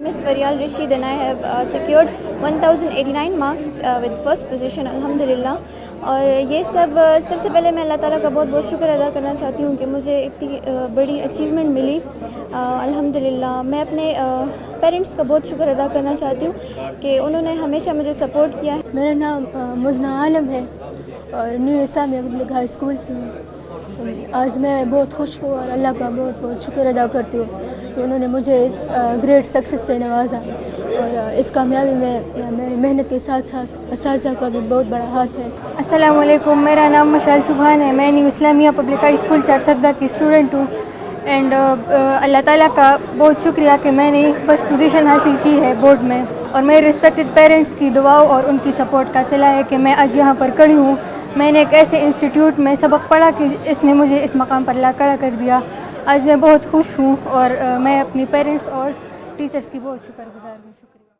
Miss Faryal Rashid and I have secured 1089 marks with first position الحمدللہ. اور یہ سب سے پہلے میں اللہ تعالیٰ کا بہت بہت شکر ادا کرنا چاہتی ہوں کہ مجھے اتنی بڑی اچیومنٹ ملی الحمدللہ. میں اپنے پیرنٹس کا بہت شکر ادا کرنا چاہتی ہوں کہ انہوں نے ہمیشہ مجھے سپورٹ کیا ہے. میرا نام مزنہ عالم ہے اور نیو اسلامیہ پبلک ہائی اسکول سے ہوں. آج میں بہت خوش ہوں اور اللہ کا بہت بہت شکر ادا کرتی ہوں کہ انہوں نے مجھے اس گریٹ سکسیس سے نوازا. اور اس کامیابی میں میری محنت کے ساتھ ساتھ اساتذہ کا بھی بہت بڑا ہاتھ ہے. السلام علیکم. میرا نام مشعل سبحان ہے. میں نیو اسلامیہ پبلک ہائی اسکول چارسگدہ کی اسٹوڈنٹ ہوں. اینڈ اللہ تعالیٰ کا بہت شکریہ کہ میں نے فرسٹ پوزیشن حاصل کی ہے بورڈ میں. اور میرے رسپیکٹڈ پیرنٹس کی دعاؤں اور ان کی سپورٹ کا صلہ ہے کہ میں آج یہاں پر کھڑی ہوں. میں نے ایک ایسے انسٹیٹیوٹ میں سبق پڑھا کہ اس نے مجھے اس مقام پر لا کھڑا کر دیا. آج میں بہت خوش ہوں اور میں اپنی پیرنٹس اور ٹیچرس کی بہت شکر گزار ہوں. شکریہ.